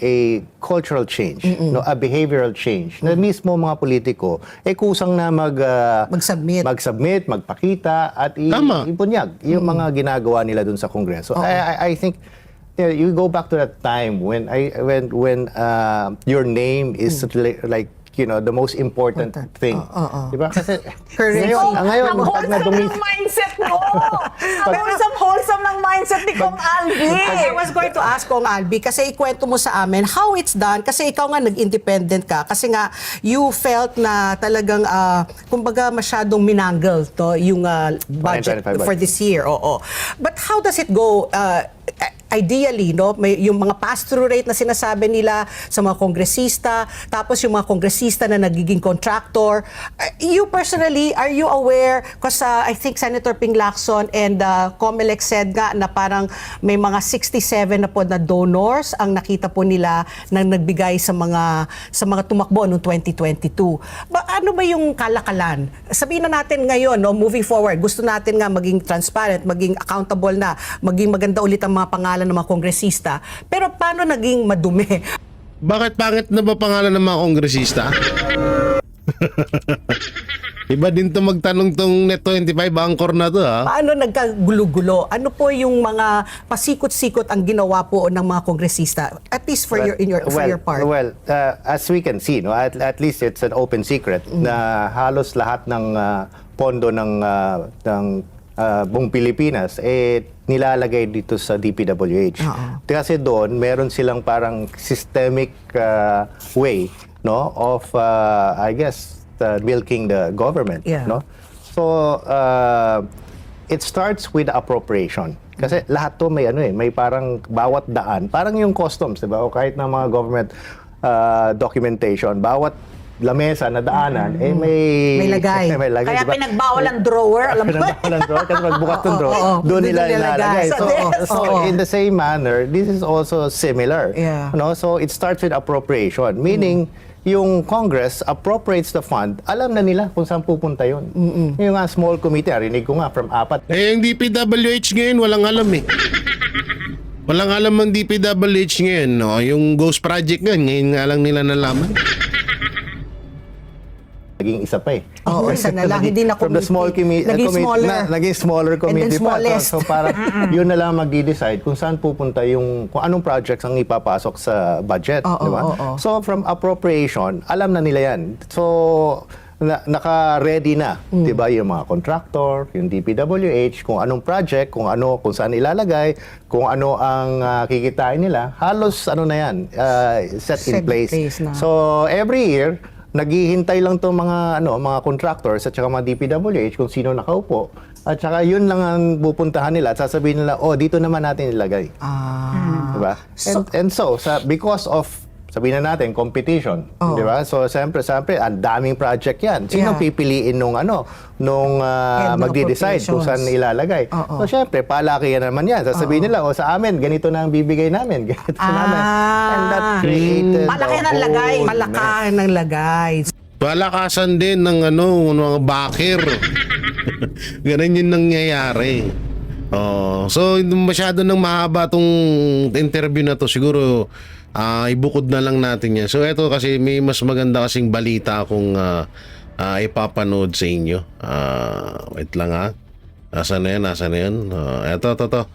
a cultural change, no, a behavioral change. Na mismo mga politiko kusang na mag-submit, magpakita at ipunyag yung mga ginagawa nila dun sa Kongreso. I think you go back to that time when your name is like the most important thing. Diba? Kasi ngayon pag Wholesome ng mindset mo! Wholesome ng mindset ni Kong Albi! I was going to ask Kong Albi, kasi ikwento mo sa amin how it's done, kasi ikaw nga nag-independent ka, kasi nga you felt na talagang kumbaga masyadong minangle yung budget for this year. But how does it go? Ideally, no, may yung mga pass-through rate na sinasabi nila sa mga kongresista, tapos yung mga kongresista na nagiging contractor. You personally, are you aware? Because I think Senator Ping Lacson and Comelec said nga na parang may mga 67 na po na donors ang nakita po nila na nagbigay sa mga tumakbo noong 2022. Ano ba yung kalakalan? Sabihin na natin ngayon, no, moving forward, gusto natin nga maging transparent, maging accountable na, maging maganda ulit ang mga pangalan ng mga kongresista. Pero paano naging madumi? Bakit pangit na ba pangalan ng mga kongresista? Iba din to magtanong tong Net 25 anchor na to, ha? Paano nagkagulo-gulo? Ano po yung mga pasikot-sikot ang ginawa po ng mga kongresista? At least for your part. Well, as we can see, no, at least it's an open secret na halos lahat ng pondo ng buong Pilipinas nilalagay dito sa DPWH. Kasi doon meron silang parang systemic way, no, of I guess milking the government, no. So it starts with appropriation. Kasi lahat to may may parang bawat daan, parang yung customs, 'di ba? O kahit na mga government documentation, bawat lamesa na daanan, may lagay. Kaya diba? Pinagbawal ang drawer, alam mo? Pinagbawal ang drawer kasi magbukas ng drawer, doon nila ilalagay. So in the same manner, this is also similar. No? So it starts with appropriation, meaning yung Congress appropriates the fund, alam na nila kung saan pupunta yun. Yung small committee, rinig ko nga from 4. Yung DPWH ngayon, walang alam eh. Walang alam ang DPWH ngayon, no? Yung Ghost Project ngayon nga lang nila nalaman. Naging isa pa eh. Isa na lang, hindi na from the small committee, naging smaller committee pa. So parang yun na lang magdi-decide kung saan pupunta kung anong projects ang ipapasok sa budget, di ba? So from appropriation, alam na nila yan. So naka-ready na, di ba, yung mga contractor, yung DPWH, kung anong project, kung saan ilalagay, kung ano ang kikitain nila, halos na yan, set in place. So every year, naghihintay lang tong mga contractors at saka mga DPWH kung sino nakaupo. At saka yun lang ang pupuntahan nila at sasabihin nila, dito naman natin ilagay. Diba? And so because of, sabihin na natin, competition, di ba? So, siyempre, ang daming project yan. Sino pipiliin nung magde-decide kung saan ilalagay? So, siyempre, palakihan naman yan. Sasabihin nila, sa amin, ganito na ang bibigay namin. Ganito namin. And that created Malaki ng lagay. Malakahan ng lagay. Palakasan din ng mga backer. Ganun yung nangyayari. So masyado nang mahaba tong interview na to. Siguro ibukod na lang natin yan. So eto kasi may mas maganda kasing balita akong ipapanood sa inyo. Wait lang ha. Nasaan na yan? Eto.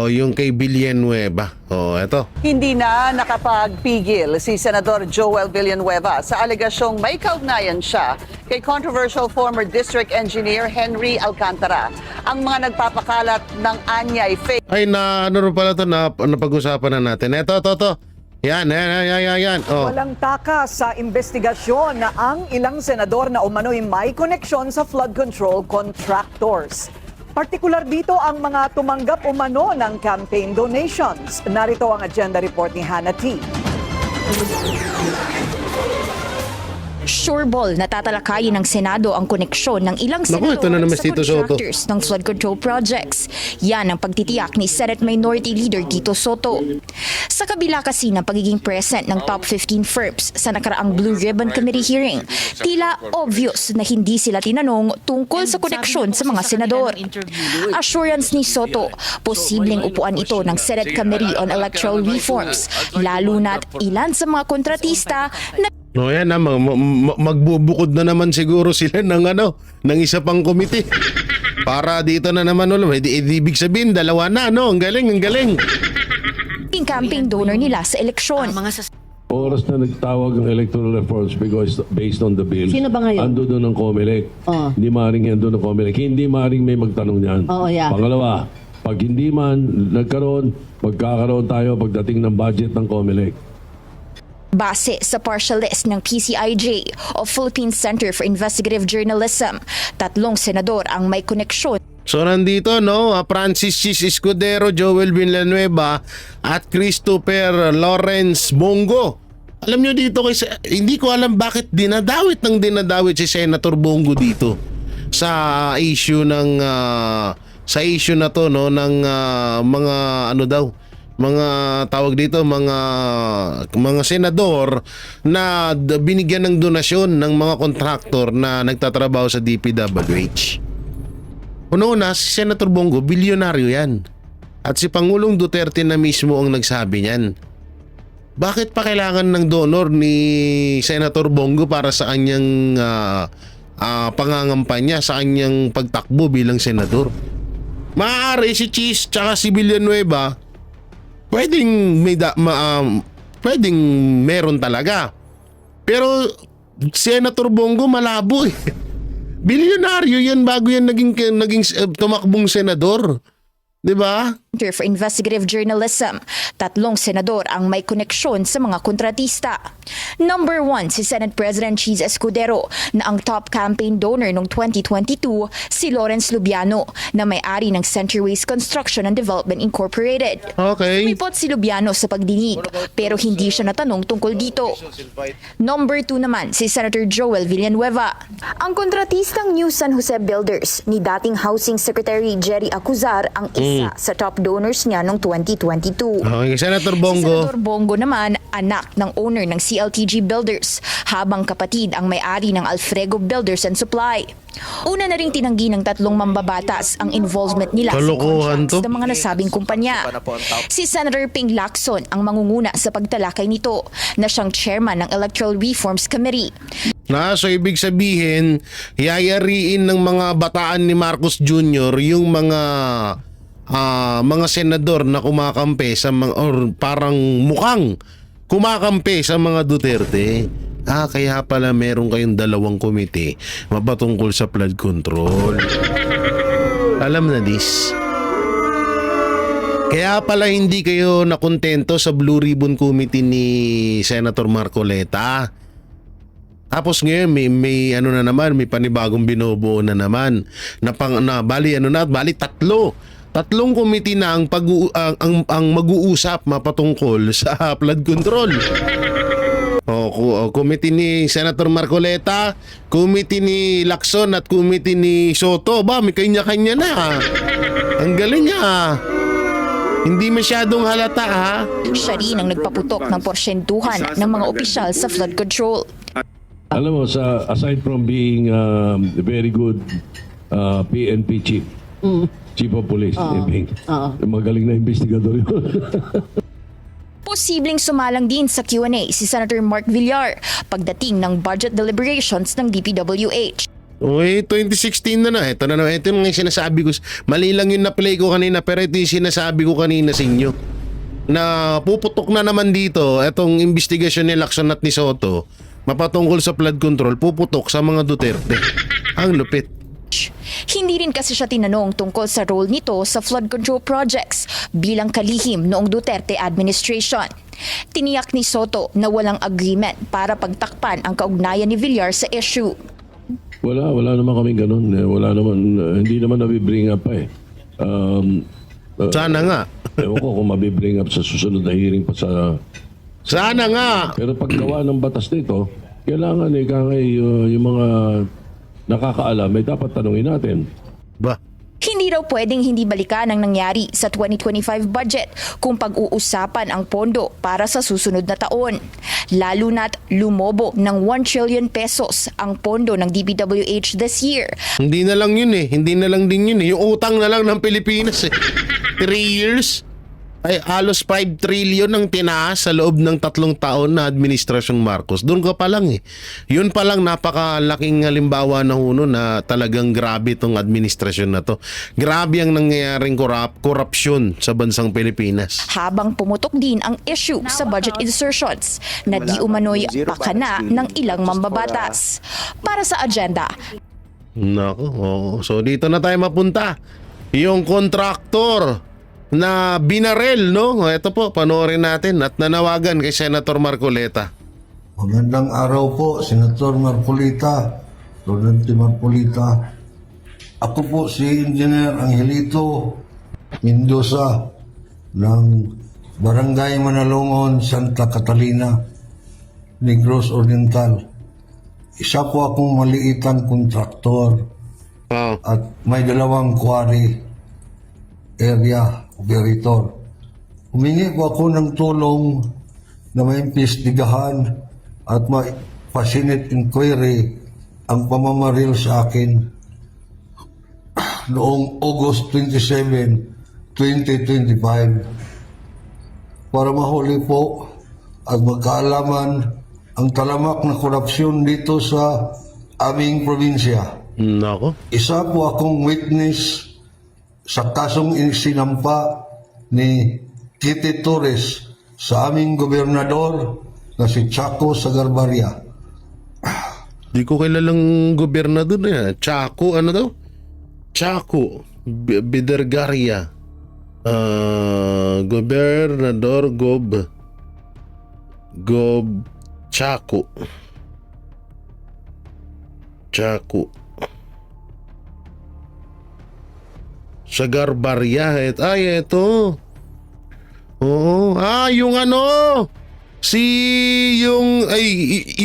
Yung kay Villanueva. Eto. Hindi na nakapagpigil si Senador Joel Villanueva sa alegasyong may kaugnayan siya kay controversial former district engineer Henry Alcantara. Ang mga nagpapakalat ng anyay fake. Ay, ano pala to na napag-usapan na natin. Eto. Yan. Walang takas sa investigasyon na ang ilang senador na umano'y may koneksyon sa flood control contractors. Partikular dito ang mga tumanggap umano ng campaign donations. Narito ang agenda report ni Hannah T. Sureball na tatalakayin ng Senado ang koneksyon ng ilang senador sa contractors ng flood control projects. Yan ang pagtitiyak ni Senate Minority Leader Tito Soto. Sa kabila kasi ng pagiging present ng top 15 firms sa nakaraang Blue Ribbon Committee hearing, tila obvious na hindi sila tinanong tungkol sa koneksyon sa mga senador. Assurance ni Soto, posibleng upuan ito ng Senate Committee on Electoral Reforms, lalo na't ilan sa mga kontratista na Yan magbubukod na naman siguro sila ng isa pang komite. Para dito na naman ibig sabihin dalawa na, Ang galing. Yung campaign donor nila sa eleksyon. Oras na nagtawag ng electoral reforms because based on the bill. Sino ba ngayon? Ando doon ng COMELEC. Hindi maaaring ando ng COMELEC. Hindi maaaring may magtanong niyan. Pangalawa, pag hindi man magkakaroon tayo pagdating ng budget ng COMELEC. Base sa partial list ng PCIJ o Philippine Center for Investigative Journalism, 3 senador ang may koneksyon. So nandito Francis Chis Escudero, Joel Villanueva at Christopher Lawrence Bongo. Alam nyo dito hindi ko alam bakit dinadawit si Senator Bongo dito sa issue ng na to ng mga mga tawag dito mga senador na binigyan ng donasyon ng mga kontraktor na nagtatrabaho sa DPWH. Una, si Senator Bongo, bilyonaryo yan. At si Pangulong Duterte na mismo ang nagsabi niyan. Bakit pa kailangan ng donor ni Senator Bongo para sa kanyang pangangampanya, sa kanyang pagtakbo bilang senador? Maaari si Chis tsaka si Villanueva pwedeng meron talaga. Pero Senator Bongo malabo eh. Bilyonaryo yan bago yan naging tumakbong senador. 'Di ba? Center for Investigative Journalism, 3 senador ang may koneksyon sa mga kontratista. Number 1, si Senate President Chis Escudero na ang top campaign donor noong 2022, si Lawrence Lubiano na may-ari ng Centerways Construction and Development Incorporated. Okay. Sumipot si Lubiano sa pagdinig pero hindi siya natanong tungkol dito. Number 2 naman, si Senator Joel Villanueva. Ang kontratistang New San Jose Builders ni dating Housing Secretary Jerry Acuzar ang isa sa top donors niya noong 2022. Okay, Senator Bongo. Si Senator Bongo naman, anak ng owner ng CLTG Builders, habang kapatid ang may-ari ng Alfrego Builders and Supply. Una na ring tinanggi ng 3 mambabatas ang involvement nila sa contracts ng mga nasabing kumpanya. Si Senator Ping Lacson ang mangunguna sa pagtalakay nito na siyang chairman ng Electoral Reforms Committee. So ibig sabihin, yayariin ng mga bataan ni Marcos Jr. yung mga senador na kumakampi sa mga or parang mukhang kumakampi sa mga Duterte. Kaya pala meron kayong 2 komite mapatungkol sa flood control. Alam na this. Kaya pala hindi kayo nakontento sa Blue Ribbon Committee ni Senator Marcoleta. Tapos ngayon may ano na naman, may panibagong binubuo na naman. Bali tatlong committee na ang mag-uusap mapatungkol sa flood control. Committee ni Senator Marcoleta, committee ni Lacson at committee ni Soto. May kanya-kanya na. Ang galing Hindi masyadong halata Siya rin ang nagpaputok ng porsyentuhan ng mga opisyal sa flood control. Alam mo, aside from being very good PNP chief, chief of police, magaling na investigador yun. Posibleng sumalang din sa Q&A si Senator Mark Villar pagdating ng budget deliberations ng DPWH. 2016 na. Ito na naman. Ito yung sinasabi ko. Mali lang yung na-play ko kanina, pero ito yung sinasabi ko kanina sa inyo. Na puputok na naman dito, itong investigasyon ni Lacson at ni Soto, mapatungkol sa flood control, puputok sa mga Duterte. Ang lupit. Hindi rin kasi siya tinanong tungkol sa role nito sa flood control projects bilang kalihim noong Duterte administration. Tiniyak ni Soto na walang agreement para pagtakpan ang kaugnayan ni Villar sa issue. Wala naman kami ganun. Wala naman, hindi naman nabibring up pa Sana nga. Ewan ko kung mabibring up sa susunod na hearing pa sa... Sana nga! Pero paggawa ng batas nito, kailangan yung mga nakakaalam ay dapat tanungin natin. Hindi raw pwedeng hindi balikan ang nangyari sa 2025 budget kung pag-uusapan ang pondo para sa susunod na taon. Lalo na't lumobo ng 1 trillion pesos ang pondo ng DPWH this year. Hindi na lang yun Hindi na lang din yun Yung utang na lang ng Pilipinas 3 years ay halos 5 trillion ang tinaas sa loob ng 3 taon na administrasyong Marcos. Doon ka pa lang Yun pa lang napakalaking halimbawa na na talagang grabe itong administrasyon na to. Grabe ang nangyayaring korupsyon sa bansang Pilipinas. Habang pumutok din ang issue sa budget insertions na di umano'y pakana ng ilang mambabatas. Para sa agenda. Nako, so dito na tayo mapunta. Yung kontraktor na binarel, Ito po, panoorin natin at nanawagan kay Senator Marcoleta. Magandang araw po, Senator Marcoleta, Rodante Marcoleta. Ako po si Engineer Angelito Mendoza ng Barangay Manalongon, Santa Catalina, Negros Oriental. Isa po akong maliitang kontraktor at may 2 quarry area operator. Humingi po ako ng tulong na maimbestigahan at ma-facilitate inquiry ang pamamaril sa akin noong August 27, 2025 para mahuli po at magkaalaman ang talamak na korupsyon dito sa aming probinsya. Isa po akong witness sa kasong sinampa ni Kitty Torres sa aming gobernador na si Chaco Sagarbarria. Di ko kilalang gobernador na Chaco, ano daw? Chaco Bidergaria. Gobernador Gob Chaco. Sagarbarria. Ito. Oo. Yung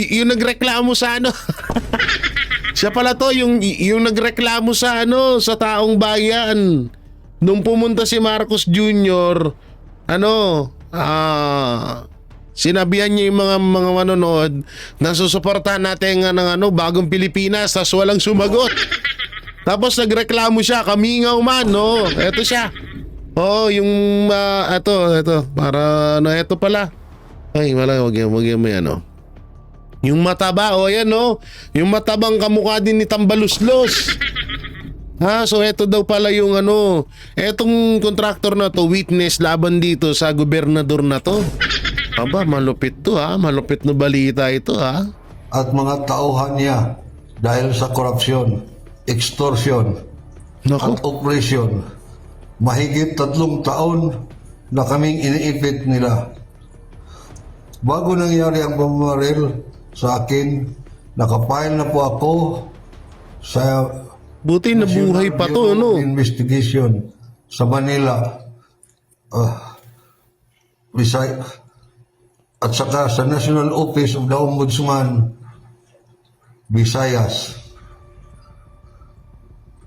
yung nagreklamo sa Siya pala to, yung nagreklamo sa sa taong bayan. Nung pumunta si Marcos Jr., sinabihan niya yung mga manonood na susuportahan natin ng bagong Pilipinas, tas walang sumagot. Tapos nagreklamo siya, kamingaw man, Eto siya. Yung ito para ito pala. Ay, wala, wag yan may Yung mataba, yan yung matabang kamukha din ni Tambaluslos. So ito daw pala yung etong kontraktor na to, witness laban dito sa gobernador na to. Aba, malupit to malupit na balita ito At mga tauhan niya dahil sa korupsyon, extortion, at operasyon. Mahigit 3 taon na kaming iniipit nila. Bago nangyari ang pamamaril sa akin, nakapile na po ako sa Buti nabuhay pa to, Bureau no? of Investigation sa Manila. At saka sa National Office of the Ombudsman, Visayas.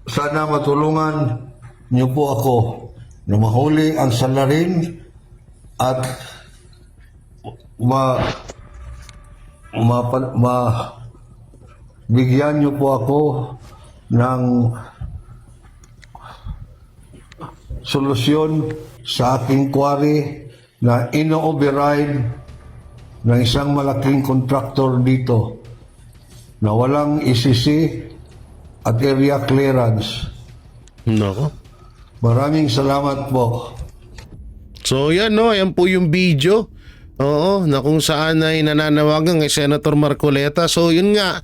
Sana matulungan niyo po ako na mahuli ang salarin at bigyan niyo po ako ng solusyon sa aking quarry na ino-override ng isang malaking kontraktor dito na walang ECC at area clearance. Nako. Maraming salamat po. So yan, no, yan po yung video. Oo, na kung saan ay nananawagan kay Senator Marcoleta. So yun nga,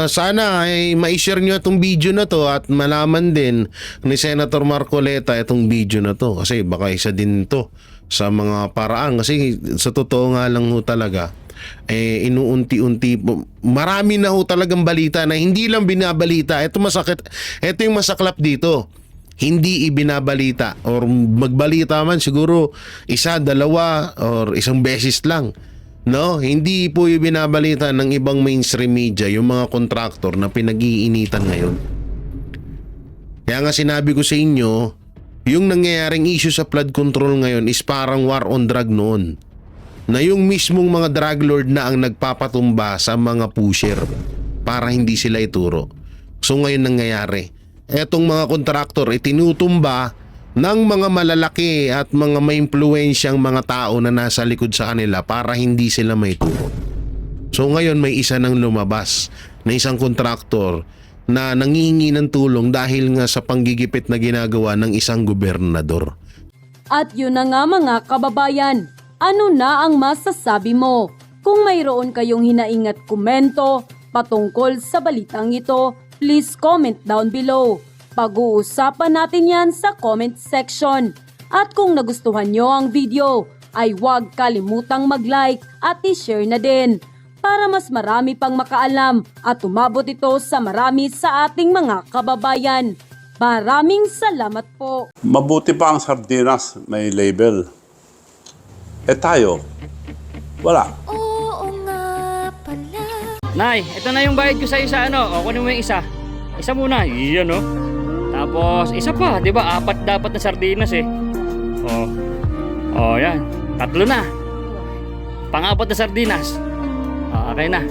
sana ay ma-share nyo itong video na to at malaman din ni Senator Marcoleta itong video na to. Kasi baka isa din to sa mga paraan. Kasi sa totoo nga lang ho talaga, inuunti-unti marami na ho talagang balita na hindi lang binabalita. Ito masakit, ito yung masaklap dito. Hindi ibinabalita or magbalita man siguro isa, dalawa or isang beses lang. No, hindi po ibinabalita ng ibang mainstream media yung mga kontraktor na pinag-iinitan ngayon. Kaya nga sinabi ko sa inyo, yung nangyayaring issue sa flood control ngayon is parang war on drug noon. Na yung mismong mga drug lord na ang nagpapatumba sa mga pusher para hindi sila ituro. So ngayon nangyayari, etong mga kontraktor itinutumba ng mga malalaki at mga may impluwensyang mga tao na nasa likod sa kanila para hindi sila may turo. So ngayon may isa nang lumabas na isang kontraktor na nangihingi ng tulong dahil nga sa panggigipit na ginagawa ng isang gobernador. At yun na nga mga kababayan, ano na ang masasabi mo? Kung mayroon kayong hinaing at komento patungkol sa balitang ito, please comment down below. Pag-uusapan natin yan sa comment section. At kung nagustuhan nyo ang video, ay huwag kalimutang mag-like at i-share na din para mas marami pang makaalam at umabot ito sa marami sa ating mga kababayan. Maraming salamat po. Mabuti pa ang sardinas may label. Tayo, wala. Nay, ito na yung bayad ko sa isa, ano? O, kunin mo yung isa. Isa muna, iyan, no? Tapos, isa pa, di ba? 4 dapat na sardinas, eh. Yan. 3 na. Pang-4 na sardinas. Okay na.